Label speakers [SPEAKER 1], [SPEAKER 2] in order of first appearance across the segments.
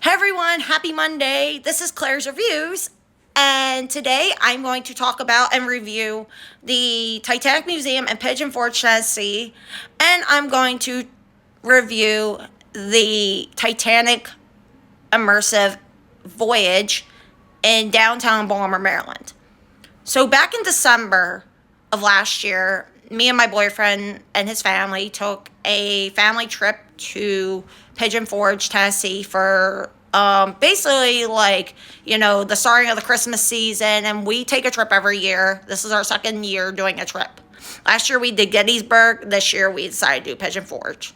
[SPEAKER 1] Hey everyone, happy Monday. This is Claire's Reviews, and today I'm going to talk about and review the Titanic Museum in Pigeon, Tennessee, and I'm going to review the Titanic Immersive Voyage in downtown Baltimore, Maryland. So, back in December of last year, me and my boyfriend and his family took a family trip to Pigeon Forge, Tennessee for basically the starting of the Christmas season. And we take a trip every year. This is our second year doing a trip. Last year we did Gettysburg. This year we decided to do Pigeon Forge.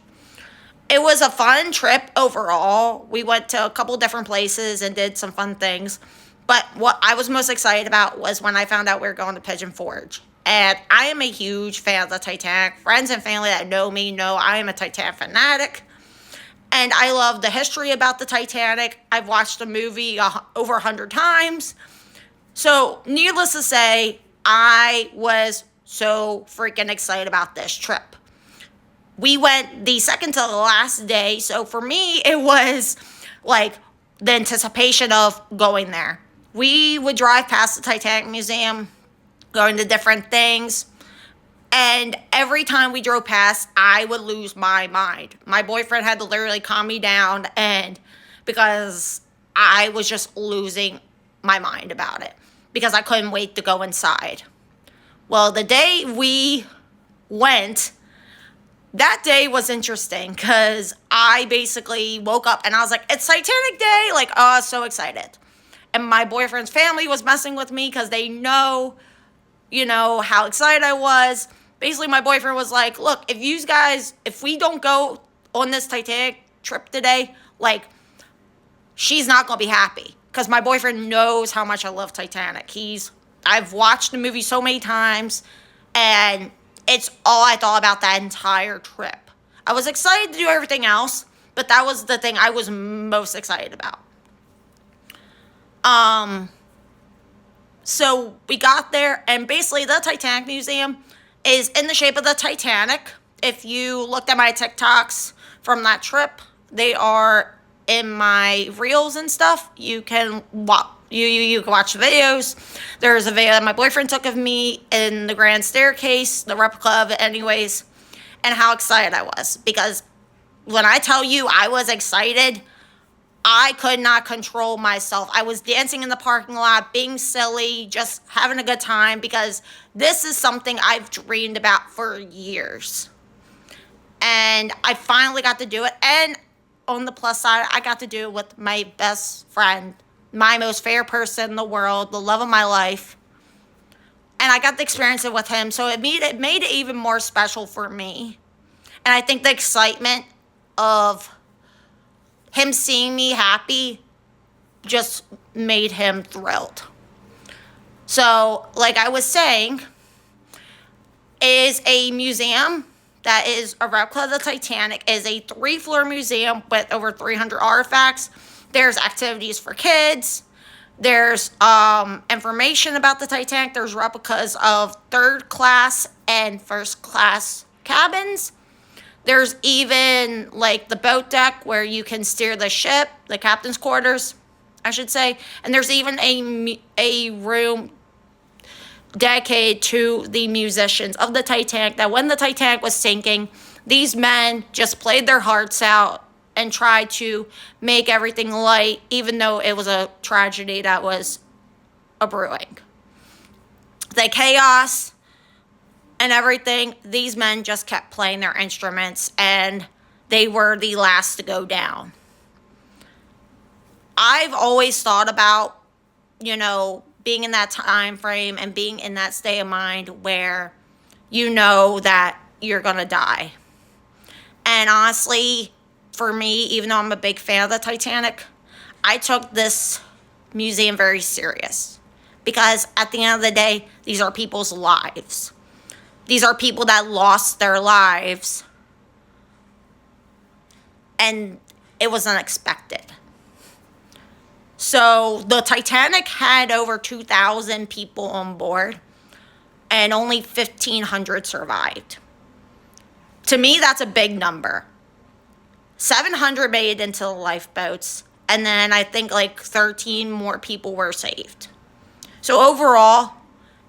[SPEAKER 1] It was a fun trip overall. We went to a couple different places and did some fun things. But what I was most excited about was when I found out we were going to Pigeon Forge. And I am a huge fan of the Titanic. Friends and family that know me know I am a Titanic fanatic. And I love the history about the Titanic. I've watched the movie over 100 times. So, needless to say, I was so freaking excited about this trip. We went the second to the last day. So, for me, it was like the anticipation of going there. We would drive past the Titanic Museum, going to different things. And every time we drove past, I would lose my mind. My boyfriend had to literally calm me down, and because I was just losing my mind about it because I couldn't wait to go inside. Well, the day we went, that day was interesting because I basically woke up and I was like, it's Titanic Day. Like, oh, I was so excited. And my boyfriend's family was messing with me because they know, how excited I was. Basically, my boyfriend was like, look, if we don't go on this Titanic trip today, she's not going to be happy. Because my boyfriend knows how much I love Titanic. I've watched the movie so many times, and it's all I thought about that entire trip. I was excited to do everything else, but that was the thing I was most excited about. So we got there, and basically the Titanic Museum is in the shape of the Titanic. If you looked at my TikToks from that trip, they are in my reels and stuff. You can watch. You can watch the videos. There's a video that my boyfriend took of me in the grand staircase, the replica of it anyways, and how excited I was. Because when I tell you I was excited, I could not control myself. I was dancing in the parking lot, being silly, just having a good time because this is something I've dreamed about for years. And I finally got to do it. And on the plus side, I got to do it with my best friend, my most favorite person in the world, the love of my life. And I got to experience it with him. So it made it even more special for me. And I think the excitement of him seeing me happy just made him thrilled. So, like I was saying, is a museum that is a replica of the Titanic. It is a 3-floor museum with over 300 artifacts. There's activities for kids. There's information about the Titanic. There's replicas of third class and first class cabins. There's even the boat deck where you can steer the ship, the captain's quarters, I should say. And there's even a room dedicated to the musicians of the Titanic, that when the Titanic was sinking, these men just played their hearts out and tried to make everything light, even though it was a tragedy that was a brewing. The chaos and everything, these men just kept playing their instruments, and they were the last to go down. I've always thought about, being in that time frame and being in that state of mind where you know that you're going to die. And honestly, for me, even though I'm a big fan of the Titanic, I took this museum very serious. Because at the end of the day, these are people's lives. These are people that lost their lives, and it was unexpected. So the Titanic had over 2,000 people on board, and only 1,500 survived. To me, that's a big number. 700 made it into the lifeboats, and then I think like 13 more people were saved. So overall,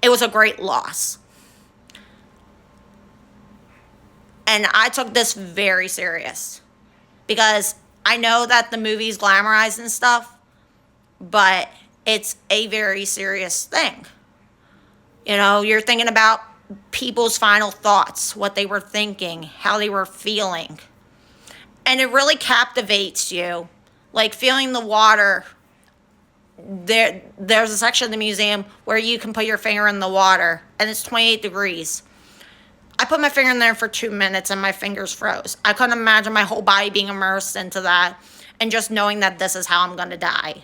[SPEAKER 1] it was a great loss. And I took this very serious because I know that the movie's glamorized and stuff, but it's a very serious thing. You know, you're thinking about people's final thoughts, what they were thinking, how they were feeling. And it really captivates you. Like feeling the water. There's a section of the museum where you can put your finger in the water, and it's 28 degrees. I put my finger in there for 2 minutes and my fingers froze. I couldn't imagine my whole body being immersed into that and just knowing that this is how I'm going to die.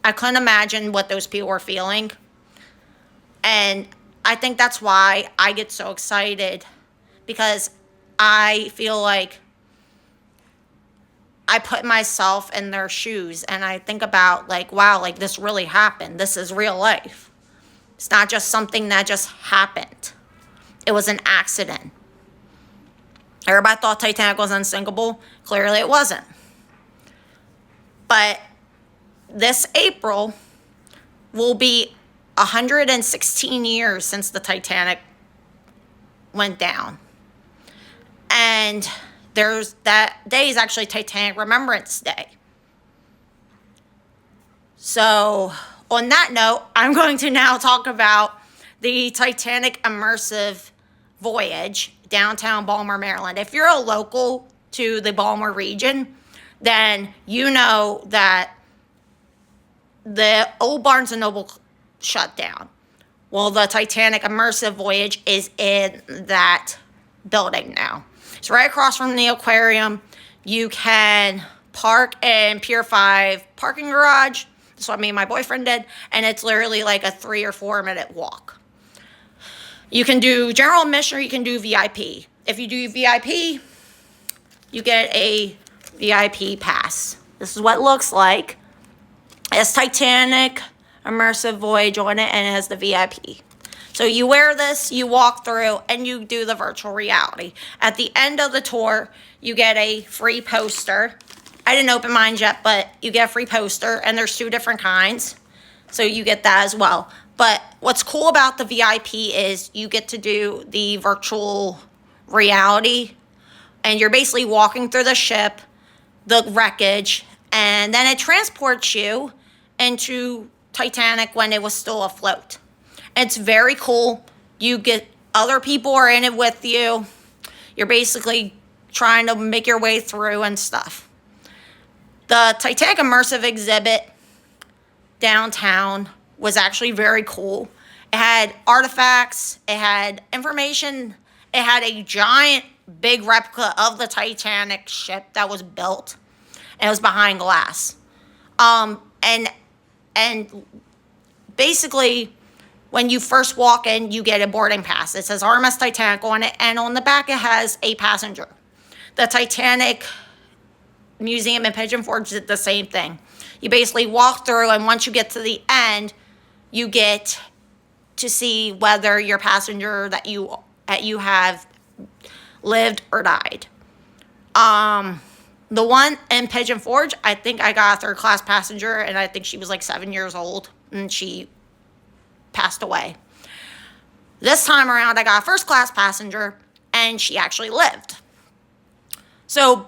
[SPEAKER 1] I couldn't imagine what those people were feeling. And I think that's why I get so excited, because I feel like I put myself in their shoes and I think about like, wow, like this really happened. This is real life. It's not just something that just happened. It was an accident. Everybody thought Titanic was unsinkable. Clearly it wasn't. But this April will be 116 years since the Titanic went down. And that day is actually Titanic Remembrance Day. So on that note, I'm going to now talk about the Titanic Immersive Voyage, downtown Baltimore, Maryland. If you're a local to the Baltimore region, then you know that the old Barnes & Noble shut down. Well, the Titanic Immersive Voyage is in that building now. It's right across from the aquarium. You can park in Pier 5 parking garage. That's what me and my boyfriend did. And it's literally like a 3 or 4 minute walk. You can do general admission or you can do VIP. If you do VIP, you get a VIP pass. This is what it looks like. It has Titanic Immersive Voyage on it, and it has the VIP. So you wear this, you walk through, and you do the virtual reality. At the end of the tour, you get a free poster. I didn't open mine yet, but you get a free poster, and there's 2 different kinds. So you get that as well. But what's cool about the VIP is you get to do the virtual reality, and you're basically walking through the ship, the wreckage, and then it transports you into Titanic when it was still afloat. It's very cool. You get other people are in it with you. You're basically trying to make your way through and stuff. The Titanic Immersive exhibit downtown was actually very cool. It had artifacts, it had information, it had a giant big replica of the Titanic ship that was built, and it was behind glass. And basically, when you first walk in, you get a boarding pass. It says RMS Titanic on it, and on the back it has a passenger. The Titanic Museum in Pigeon Forge did the same thing. You basically walk through, and once you get to the end, you get to see whether your passenger that you have lived or died. The one in Pigeon Forge, I think I got a 3rd class passenger, and I think she was like 7 years old, and she passed away. This time around, I got a 1st class passenger, and she actually lived. So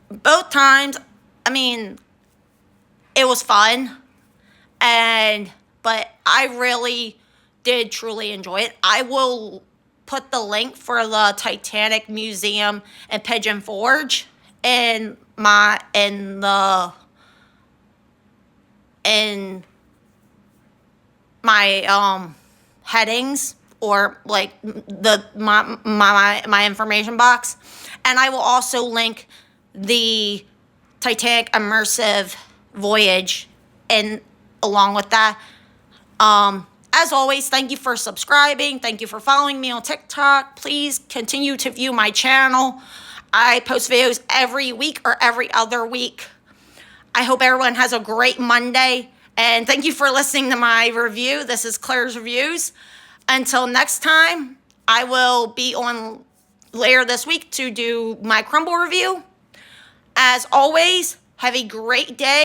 [SPEAKER 1] both times, I mean, it was fun, but I really did truly enjoy it. I will put the link for the Titanic Museum in Pigeon Forge in my headings, or like my information box, and I will also link the Titanic Immersive Voyage in along with that. As always, thank you for subscribing. Thank you for following me on TikTok. Please continue to view my channel. I post videos every week or every other week. I hope everyone has a great Monday. And thank you for listening to my review. This is Claire's Reviews. Until next time, I will be on later this week to do my crumble review. As always, have a great day.